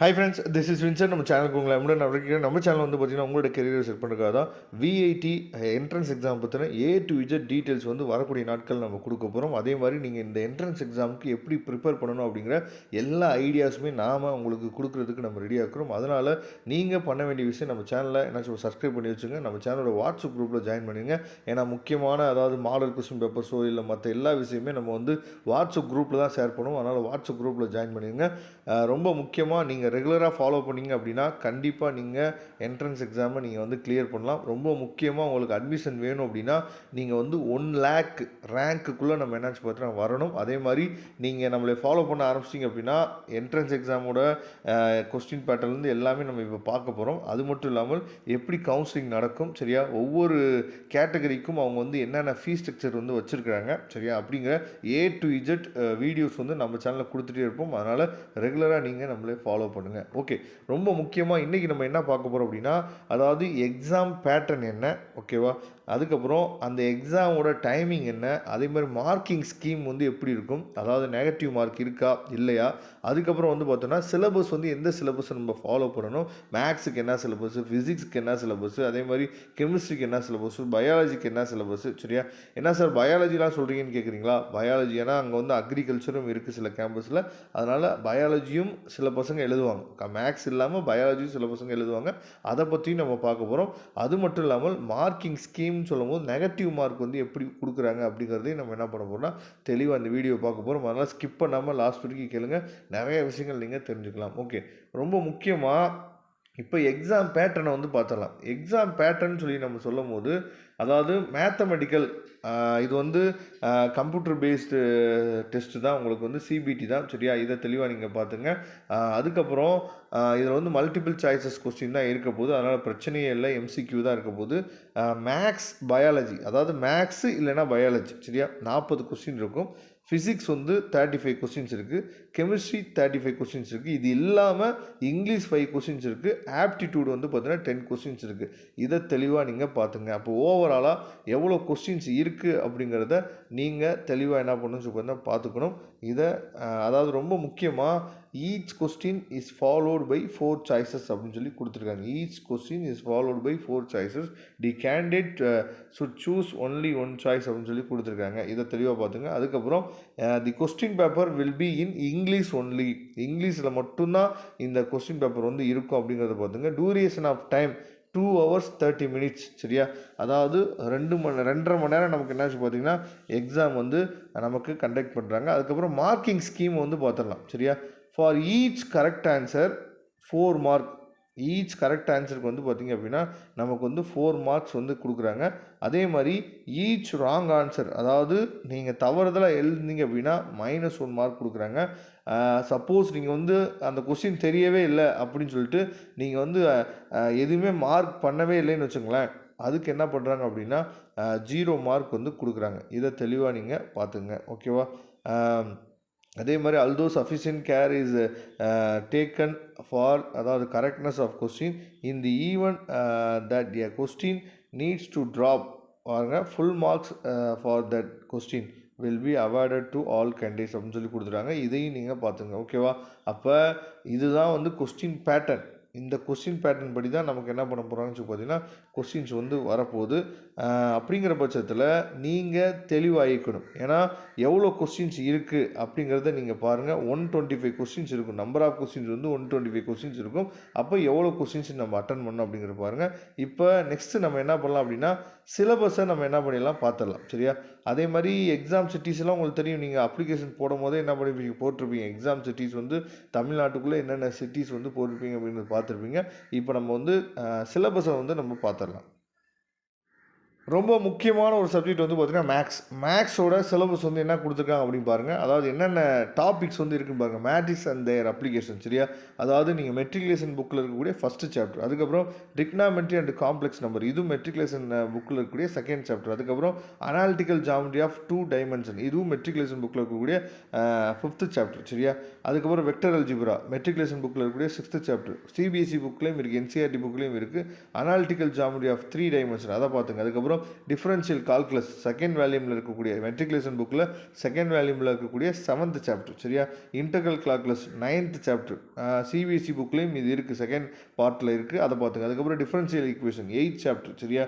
Hi friends, this is Windsor. நம்ம சேனலுக்கு உங்களை நம்ம சேனல் வந்து பார்த்தீங்கன்னா உங்களோட கெரியரை செட் பண்ணுறதுக்காக தான் விஐடி என்ட்ரன்ஸ் எக்ஸாம் பற்றின ஏ டு இஜட் டீட்டெயில்ஸ் வந்து வரக்கூடிய நாட்கள் நம்ம கொடுக்க போகிறோம். அதே மாதிரி நீங்கள் இந்த என்ட்ரன்ஸ் எக்ஸாமுக்கு எப்படி ப்ரிப்பேர் பண்ணணும் அப்படிங்கிற எல்லா ஐடியாஸுமே நாம் உங்களுக்கு கொடுக்குறதுக்கு நம்ம ரெடியாக இருக்கிறோம். அதனால் நீங்கள் பண்ண வேண்டிய விஷயம், நம்ம சேனலில் என்னாச்சும் சப்ஸ்கிரைப் பண்ணி வச்சுங்க, நம்ம சேனலோட வாட்ஸ்அப் குரூப்பில் ஜாயின் பண்ணுங்க. ஏன்னா முக்கியமான அதாவது மாடல் கொஸ்டின் பேப்பர்ஸோ இல்லை மற்ற எல்லா விஷயமே நம்ம வந்து வாட்ஸ்அப் குரூப்பில் தான் ஷேர் பண்ணுவோம். அதனால் வாட்ஸ்அப் குரூப்பில் ஜாயின் பண்ணிடுங்க. ரொம்ப முக்கியமாக நீங்கள் ரெகுலராக ஃபாலோ பண்ணிங்க அப்படின்னா கண்டிப்பாக நீங்கள் என்ட்ரன்ஸ் எக்ஸாமை நீங்கள் வந்து கிளியர் பண்ணலாம். ரொம்ப முக்கியமாக உங்களுக்கு அட்மிஷன் வேணும் அப்படின்னா நீங்கள் வந்து 1 lakh ரேங்க்குள்ளே நம்ம என்னாச்சு பார்த்தீங்கன்னா வரணும். அதே மாதிரி நீங்கள் நம்மளை ஃபாலோ பண்ண ஆரம்பிச்சிங்க அப்படின்னா என்ட்ரன்ஸ் எக்ஸாமோட கொஸ்டின் பேட்டர்லேருந்து எல்லாமே நம்ம இப்போ பார்க்க போகிறோம். அது மட்டும் இல்லாமல் எப்படி கவுன்சிலிங் நடக்கும், சரியா, ஒவ்வொரு கேட்டகரிக்கும் அவங்க வந்து என்னென்ன ஃபீஸ் ஸ்ட்ரக்சர் வந்து வச்சுருக்காங்க, சரியா, அப்படிங்கிற ஏ டு இஜட் வீடியோஸ் வந்து நம்ம சேனலில் கொடுத்துட்டே இருப்போம். அதனால் ரெகுலராக நீங்கள் நம்மளே ஃபாலோ பண்ணுங்கள். ஓகே, ரொம்ப முக்கியமாக இன்றைக்கி நம்ம என்ன பார்க்க போகிறோம் அப்படின்னா, அதாவது எக்ஸாம் பேட்டர்ன் என்ன, ஓகேவா, அதுக்கப்புறம் அந்த எக்ஸாமோட டைமிங் என்ன, அதே மாதிரி மார்க்கிங் ஸ்கீம் வந்து எப்படி இருக்கும், அதாவது நெகட்டிவ் மார்க் இருக்கா இல்லையா, அதுக்கப்புறம் வந்து பார்த்தோன்னா சிலபஸ் வந்து எந்த சிலபஸ் நம்ம ஃபாலோ பண்ணணும், மேக்ஸுக்கு என்ன சிலபஸ், ஃபிசிக்ஸுக்கு என்ன சிலபஸ், அதே மாதிரி கெமிஸ்ட்ரிக்கு என்ன சிலபஸ், பயாலஜிக்கு என்ன சிலபஸ், சரியா. என்ன சார் பயாலஜிலாம் சொல்கிறீங்கன்னு கேட்குறீங்களா? பயாலஜி ஏன்னா அங்கே வந்து அக்ரிகல்ச்சரும் இருக்குது சில கேம்பஸில், அதனால் பயாலஜியும் சில பசங்க எழுதுவாங்க, மேக்ஸ் இல்லாமல் பயாலஜியும் சில பசங்க எழுதுவாங்க. அதை பற்றியும் நம்ம பார்க்க போகிறோம். அது மட்டும் இல்லாமல் மார்க்கிங் ஸ்கீம்னு சொல்லும்போது நெகட்டிவ் மார்க் வந்து எப்படி கொடுக்குறாங்க அப்படிங்கிறதையும் நம்ம என்ன பண்ண போகிறோம்னா தெளிவாக இந்த வீடியோ பார்க்க போகிறோம். அதனால் ஸ்கிப் பண்ணாமல் லாஸ்ட் வரைக்கும் கேளுங்க, நிறைய விஷயங்கள் நீங்கள் தெரிஞ்சுக்கலாம். ஓகே, ரொம்ப முக்கியமாக இப்போ எக்ஸாம் பேட்டர்னை வந்து பார்த்துடலாம். எக்ஸாம் பேட்டர்ன் சொல்லி நம்ம சொல்லும் போது அதாவது மேத்தமெட்டிக்கல் இது வந்து கம்ப்யூட்டர் பேஸ்டு டெஸ்ட்டு தான், உங்களுக்கு வந்து சிபிடி தான், சரியா. இதை தெளிவாக நீங்கள் பார்த்துங்க. அதுக்கப்புறம் இதில் வந்து மல்டிபிள் சாய்ஸஸ் கொஸ்டின் தான் இருக்க போது, அதனால் பிரச்சனையே இல்லை, எம்சிக்யூ தான் இருக்க போது. மேக்ஸ் பயாலஜி, அதாவது மேக்ஸு இல்லைனா பயாலஜி, சரியா, 40 கொஸ்டின் இருக்கும். ஃபிசிக்ஸ் வந்து 35 கொஸ்டின்ஸ் இருக்குது, கெமிஸ்ட்ரி 35 கொஸ்டின்ஸ் இருக்குது, இது இல்லாமல் இங்கிலீஷ் 5 கொஸ்டின்ஸ் இருக்குது, ஆப்டிடியூட் வந்து பார்த்தீங்கன்னா 10 கொஸ்டின்ஸ் இருக்குது. இதை தெளிவாக நீங்கள் பார்த்துங்க. அப்போ ஓவராலாக எவ்வளோ கொஸ்டின்ஸ் இருக்குது அப்படிங்கிறத நீங்கள் தெளிவாக என்ன பண்ணணும்னு சொல்லி பார்த்துக்கணும். இதை அதாவது ரொம்ப முக்கியமாக each question is followed by 4 choices அப்படின்னு சொல்லி கொடுத்துருக்காங்க. Each question is followed by 4 choices. The candidate should choose only 1 choice அப்படின்னு சொல்லி கொடுத்துருக்காங்க. இதை தெளிவாக பார்த்துங்க. அதுக்கப்புறம் the question paper will be in English only. இங்கிலீஷில் மட்டும்தான் இந்த கொஸ்டின் பேப்பர் வந்து இருக்கும் அப்படிங்கிறத பார்த்துங்க. Duration of time 2 hours 30 minutes, சரியா. அதாவது 2.5 மணி நேரம் நமக்கு என்னாச்சு பார்த்தீங்கன்னா எக்ஸாம் வந்து நமக்கு கண்டக்ட் பண்ணுறாங்க. அதுக்கப்புறம் மார்க்கிங் ஸ்கீம் வந்து பார்த்துடலாம், சரியா. For each correct answer 4 mark. Each correct ஆன்சருக்கு வந்து பார்த்திங்க அப்படின்னா நமக்கு வந்து 4 மார்க்ஸ் வந்து கொடுக்குறாங்க. அதே மாதிரி ஈச் ராங் ஆன்சர், அதாவது நீங்கள் தவறுதலாக எழுதிங்க அப்படின்னா -1 மார்க் கொடுக்குறாங்க. சப்போஸ் நீங்கள் வந்து அந்த கொஸ்டின் தெரியவே இல்லை அப்படின்னு சொல்லிட்டு நீங்கள் வந்து எதுவுமே மார்க் பண்ணவே இல்லைன்னு வச்சுங்களேன், அதுக்கு என்ன பண்ணுறாங்க அப்படின்னா 0 மார்க் வந்து கொடுக்குறாங்க. இதை தெளிவாக நீங்கள் பார்த்துங்க, ஓகேவா. அதே மாதிரி although sufficient care is taken for அதாவது correctness of question in the event that a question needs to drop பாருங்க, full marks for that question will be awarded to all candidates அப்படின்னு சொல்லி கொடுத்துட்டாங்க. இதையும் நீங்கள் பார்த்துங்க, ஓகேவா. அப்போ இதுதான் வந்து கொஸ்டின் பேட்டர்ன். இந்த கொஸ்டின் பேட்டர்ன் படி தான் நமக்கு என்ன பண்ண போகிறாங்கன்னு சொல்லி பார்த்தீங்கன்னா கொஸ்டின்ஸ் வந்து வரப்போகுது. அப்படிங்கிற பட்சத்தில் நீங்கள் தெளிவாகிக்கணும். ஏன்னா எவ்வளோ கொஸ்டின்ஸ் இருக்குது அப்படிங்கிறத நீங்கள் பாருங்கள். 125 கொஸ்டின்ஸ் இருக்கும். நம்பர் ஆஃப் கொஸ்டின்ஸ் வந்து 125 கொஸ்டின்ஸ் இருக்கும். அப்போ எவ்வளோ கொஸ்டின்ஸ் நம்ம அட்டன் பண்ணோம் அப்படிங்கிறத பாருங்கள். இப்போ நெக்ஸ்ட்டு நம்ம என்ன பண்ணலாம் அப்படின்னா சிலபஸை நம்ம என்ன பண்ணிடலாம் பார்த்துடலாம், சரியா. அதே மாதிரி எக்ஸாம் சிட்டிஸ்லாம் உங்களுக்கு தெரியும். நீங்கள் அப்ளிகேஷன் போடும் போதே என்ன பண்ணி போட்டிருப்பீங்க, எக்ஸாம் சிட்டிஸ் வந்து தமிழ்நாட்டுக்குள்ளே என்னென்ன சிட்டிஸ் வந்து போட்டிருப்பீங்க அப்படின்னு பார்த்துருப்பீங்க. இப்போ நம்ம வந்து சிலபஸை வந்து நம்ம பார்த்துடலாம். ரொம்ப முக்கியமான ஒரு சப்ஜெக்ட் வந்து பார்த்திங்கன்னா மேக்ஸோட சிலபஸ் வந்து என்ன கொடுத்துருக்காங்க அப்படின்னு பாருங்கள். அதாவது என்னென்ன டாபிக்ஸ் வந்து இருக்குன்னு பாருங்கள். மேட்ரிக்ஸ் அண்ட் தேர் அப்ளிகேஷன், சரியா. அதாவது நீங்கள் மெட்ரிகுலேஷன் புக்கில் இருக்கக்கூடிய ஃபஸ்ட்டு சாப்டர். அதுக்கப்புறம் ட்ரிக்னாமெட்ரி அண்ட் காம்ப்ளெக்ஸ் நம்பர், இதுவும் மெட்ரிகுலேஷன் புக்கில் இருக்கக்கூடிய செகண்ட் சாப்டர். அதுக்கப்புறம் அனாலிட்டிக்கல் ஜாமெட்ரி ஆஃப் 2 டைமென்ஷன், இதுவும் மெட்ரிகுலேஷன் புக்கில் இருக்கக்கூடிய 5th சாப்டர், சரியா. அதுக்கப்புறம் வெக்டர் அல்ஜிப்ரா மெட்ரிகுலேஷன் புக்கில் இருக்கக்கூடிய 6th சாப்டர். சிபிஎஸ்சி புக்லேயும் இருக்குது, என்சிஆர்டி புக்லேயும் இருக்குது. அனாலிட்டிக்கல் ஜாமெட்ரி ஆஃப் 3 டைமென்ஷன், அதை பார்த்துங்க. அதுக்கப்புறம் அதுக்கப்புறம் டிஃபரன்ஷியல் கால்குலஸ் செகண்ட் வேல்யூமில் இருக்கக்கூடிய மெட்ரிகுலேஷன் புக்கில் செகண்ட் வேல்யூமில் இருக்கக்கூடிய 7th சாப்டர் சரியா. Integral calculus 9th chapter CBSE புக்லேயும் இது இருக்குது, செகண்ட் பார்ட்டில் இருக்குது, அதை பார்த்துங்க. அதுக்கப்புறம் டிஃபரன்ஷியல் ஈக்குவேஷன் 8th சாப்டர் சரியா.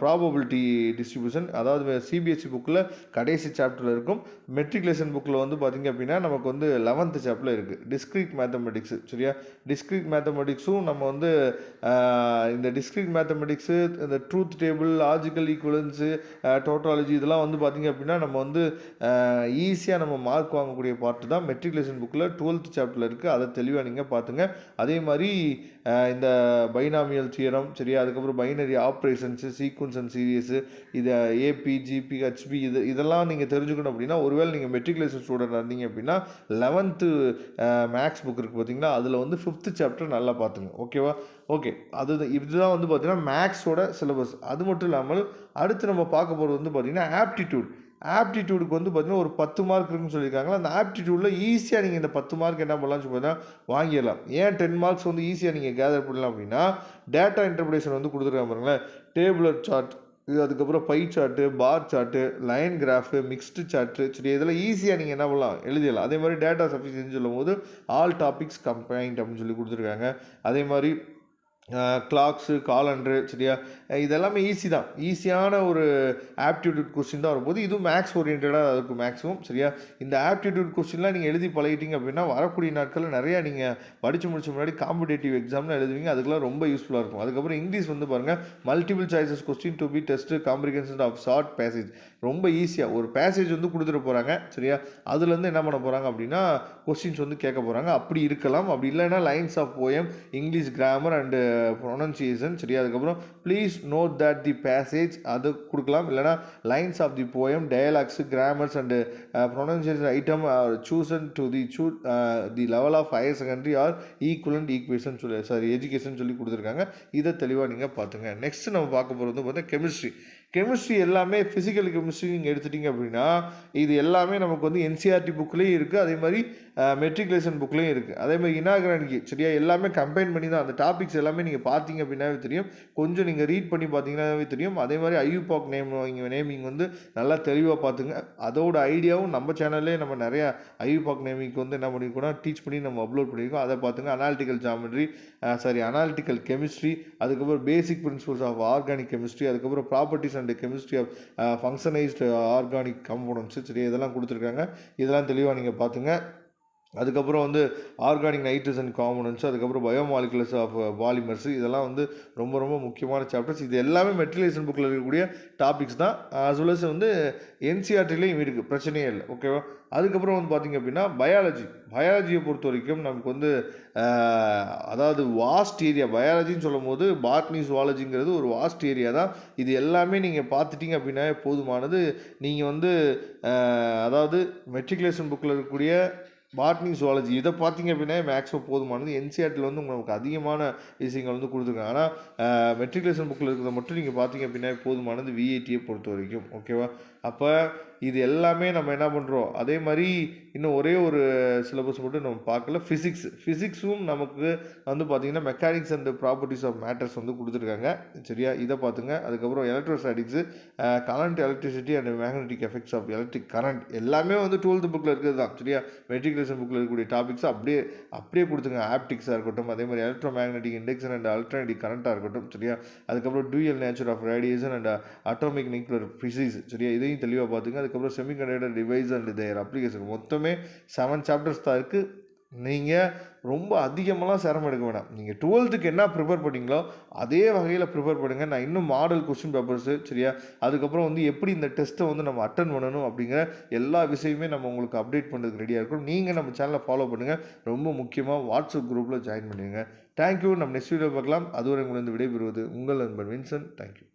ப்ராபபிலிட்டி டிஸ்ட்ரிபியூஷன் அதாவது சிபிஎஸ்சி புக்கில் கடைசி சாப்டரில் இருக்கும். மெட்ரிகுலேஷன் புக்கில் வந்து பார்த்திங்க அப்படின்னா நமக்கு வந்து 11th சாப்டரில் இருக்குது. டிஸ்க்ரீட் மேத்தமெட்டிக்ஸு சரியா. டிஸ்க்ரீட் மேத்தமெட்டிக்ஸும் நம்ம வந்து இந்த டிஸ்க்ரீட் மேத்தமெட்டிக்ஸு, இந்த ட்ரூத் டேபிள், லாஜிக்கல் ஈக்குவலன்ஸு, டோட்டாலஜி இதெல்லாம் வந்து பார்த்திங்க அப்படின்னா நம்ம வந்து ஈஸியாக நம்ம மார்க் வாங்கக்கூடிய பார்ட்டு தான் மெட்ரிகுலேஷன் புக்கில் 12th சாப்டரில் இருக்குது. அதை தெளிவாக நீங்கள் பார்த்துங்க. அதே மாதிரி இந்த பைனாமியல் தியரம் சரியா. அதுக்கப்புறம் binary operations, sequence and series, இது ஏபி, ஜிபி, ஹெச்பி இதெல்லாம் நீங்கள் தெரிஞ்சுக்கணும் அப்படின்னா, ஒருவேளை நீங்கள் மெட்ரிகுலேஷன் ஸ்டூடெண்ட் இருந்தீங்க அப்படின்னா 11th மேக்ஸ் புக் இருக்குது பார்த்தீங்களா, அதில் வந்து 5th சாப்டர் நல்லா பார்த்துங்க. ஓகேவா? ஓகே, இதுதான் வந்து பார்த்தீங்கன்னா மேக்ஸோட சிலபஸ். அது மட்டும் இல்லாமல் அடுத்து நம்ம பார்க்க போகிறது வந்து பார்த்திங்கன்னா ஆப்டிடியூடுக்கு வந்து பார்த்திங்கன்னா ஒரு 10 மார்க் இருக்குன்னு சொல்லியிருக்காங்களா. அந்த ஆப்டிடியூடில் ஈஸியாக நீங்கள் இந்த 10 மார்க் என்ன பண்ணலாம்னு சொல்லி பார்த்தீங்கன்னா வாங்கிடலாம். ஏன் 10 மார்க்ஸ் வந்து ஈஸியாக நீங்கள் கேதர் பண்ணலாம் அப்படின்னா, டேட்டா இன்டர்பிரேஷன் வந்து கொடுத்துருக்காங்க பாருங்களேன். டேபுலர் சார்ட், இது அதுக்கப்புறம் pie chart, bar chart, line graph, mixed chart சரி, இதெல்லாம் ஈஸியாக நீங்கள் என்ன பண்ணலாம் எழுதிடலாம். அதே மாதிரி டேட்டா சஃபிஷியன்சி சொல்லும் போது ஆல் டாபிக்ஸ் கம்பைன்ட் அப்படின்னு சொல்லி கொடுத்துருக்காங்க. அதே மாதிரி கிளாக்ஸு, காலண்டரு சரியா, இதெல்லாமே ஈஸி தான். ஈஸியான ஒரு ஆப்டிடியூட் கொஸ்டின் தான் வரும்போது இதுவும் மேக்ஸ் ஓரியன்டாக இருக்கும் மேக்ஸிமம் சரியா. இந்த ஆப்டிடியூட் கொஸ்டின்லாம் நீங்கள் எழுதி பழகிட்டீங்க அப்படின்னா வரக்கூடிய நாட்களில் நிறையா நீங்கள் படித்து முடிச்ச முன்னாடி காம்படேட்டிவ் எக்ஸாம்லாம் எழுதுவீங்க. அதுக்கெல்லாம் ரொம்ப யூஸ்ஃபுல்லாக இருக்கும். அதுக்கப்புறம் இங்கிலீஷ் வந்து பாருங்கள், multiple choices question to be test comprehension of short passage. ரொம்ப ஈஸியாக ஒரு பேசேஜ் வந்து கொடுத்துட்டு போகிறாங்க சரியா. அதுலேருந்து என்ன பண்ண போகிறாங்க அப்படின்னா கொஸ்டின்ஸ் வந்து கேட்க போகிறாங்க. அப்படி இருக்கலாம். அப்படி இல்லைன்னா lines of poem, English grammar and pronunciation சரியா. அதுக்கப்புறம் please note that the passage அது கொடுக்கலாம். இல்லைனா lines of the poem, dialogues, grammars and pronunciation item suited to the level of higher secondary or equivalent equation education சொல்லி கொடுத்துருக்காங்க. இதை தெளிவாக நீங்கள் பார்த்துங்க. நெக்ஸ்ட் நம்ம பார்க்க போகிறது வந்து பார்த்தீங்கன்னா கெமிஸ்ட்ரி எல்லாமே ஃபிசிக்கல் கெமிஸ்ட்ரி நீங்கள் எடுத்துட்டிங்க அப்படின்னா இது எல்லாமே நமக்கு வந்து என்சிஆர்டி புக்லேயும் இருக்குது, அதே மாதிரி மெட்ரிகுலேஷன் புக்லேயும் இருக்குது. அதே மாதிரி இனாகிரானிக்கு சரியா எல்லாமே கம்பைன் பண்ணி தான் அந்த டாபிக்ஸ் எல்லாமே நீங்கள் பார்த்தீங்க அப்படின்னாவே தெரியும். கொஞ்சம் நீங்கள் ரீட் பண்ணி பார்த்தீங்கன்னாவே தெரியும். அதே மாதிரி ஐயூபாக் நேமிங் வந்து நல்லா தெளிவாக பார்த்துங்க. அதோட ஐடியாவும் நம்ம சேனல்லே நம்ம நிறையா ஐயூபாக் நேமிங்க்கு வந்து என்ன பண்ணியிருக்கோம் டீச் பண்ணி நம்ம அப்லோட் பண்ணியிருக்கோம். அதை பார்த்துங்க. அனாலிட்டிக்கல் கெமிஸ்ட்ரி, அதுக்கப்புறம் basic principles of organic chemistry, அதுக்கப்புறம் properties and chemistry of functionalised organic compounds சரி, இதெல்லாம் கொடுத்துருக்காங்க. இதெல்லாம் தெளிவாக நீங்கள் பார்த்துங்க. அதுக்கப்புறம் வந்து ஆர்கானிக் நைட்ரஜன் காம்பனன்ட்ஸ், அதுக்கப்புறம் பயோமாலிகுலர்ஸ் ஆஃப் பாலிமர்ஸ், இதெல்லாம் வந்து ரொம்ப ரொம்ப முக்கியமான சாப்டர்ஸ். இது எல்லாமே மெட்ரிகுலேஷன் புக்கில் இருக்கக்கூடிய டாபிக்ஸ் தான். as well as வந்து என்சிஆர்டிலையும் இருக்குது, பிரச்சனையே இல்லை. ஓகேவா? அதுக்கப்புறம் வந்து பார்த்திங்க அப்படின்னா பயாலஜியை பொறுத்த வரைக்கும் நமக்கு வந்து அதாவது வாஸ்ட் ஏரியா. பயாலஜின்னு சொல்லும் போது பாட்னி, ஜுவாலஜிங்கிறது ஒரு வாஸ்ட் ஏரியா தான். இது எல்லாமே நீங்கள் பார்த்துட்டிங்க அப்படின்னா போதுமானது. நீங்கள் வந்து அதாவது மெட்ரிகுலேஷன் புக்கில் இருக்கக்கூடிய பாட்னி, ஜுவாலஜி இதை பார்த்தீங்க அப்படின்னா மேக்ஸிமம் போதுமானது. என்சிஆர்டியில் வந்து உங்களுக்கு அதிகமான விஷயங்கள் வந்து கொடுத்துருக்காங்க. ஆனால் மெட்ரிகுலேஷன் புக்கில் இருக்கிறத மட்டும் நீங்கள் பார்த்தீங்க அப்படின்னா போதுமானது விஐடியை பொறுத்த வரைக்கும். ஓகேவா? அப்போ இது எல்லாமே நம்ம என்ன பண்ணுறோம், அதே மாதிரி இன்னும் ஒரே ஒரு சிலபஸ் மட்டும் நம்ம பார்க்கல. ஃபிசிக்ஸும் நமக்கு வந்து பார்த்திங்கன்னா mechanics and properties of matters வந்து கொடுத்துருக்காங்க சரியா. இதை பார்த்துங்க. அதுக்கப்புறம் electrostatics, current, electricity and magnetic effects of electric current எல்லாமே வந்து 12th புக்கில் இருக்கிறது தான் சரியா. மெட்ரிகுலேஷன் புக்கில் இருக்கக்கூடிய டாபிக்ஸ் அப்படியே கொடுத்துங்க. ஆப்டிக்ஸாக இருக்கட்டும், அதே மாதிரி electromagnetic induction and alternative கரண்ட்டாக இருக்கட்டும் சரியா. அதுக்கப்புறம் dual nature of radiation and atomic nuclear physics சரியா. இதையும் தெளிவாக பார்த்துங்க. அதுக்கப்புறம் semiconductor device and their application மொத்தமே 7 சாப்டர்ஸ் தான் இருக்குது. நீங்கள் ரொம்ப அதிகமெல்லாம் சிரமம் எடுக்க வேணாம். நீங்கள் 12th என்ன ப்ரிப்பேர் பண்ணிங்களோ அதே வகையில் ப்ரிப்பேர் பண்ணுங்கள். நான் இன்னும் மாடல் கொஸ்டின் பேப்பர்ஸு சரியா, அதுக்கப்புறம் வந்து எப்படி இந்த டெஸ்ட்டை வந்து நம்ம அட்டன் பண்ணணும் அப்படிங்கிற எல்லா விஷயமே நம்ம உங்களுக்கு அப்டேட் பண்ணுறதுக்கு ரெடியாக இருக்கும். நீங்கள் நம்ம சேனலை ஃபாலோ பண்ணுங்கள். ரொம்ப முக்கியமாக வாட்ஸ்அப் குரூப்பில் ஜாயின் பண்ணிடுங்க. தேங்க்யூ. நம்ம நெக்ஸ்ட் வீடியோ பார்க்கலாம். அதுவரை உங்களிருந்து விடைபெறுவது உங்கள் நண்பன் வின்சன். தேங்க்யூ.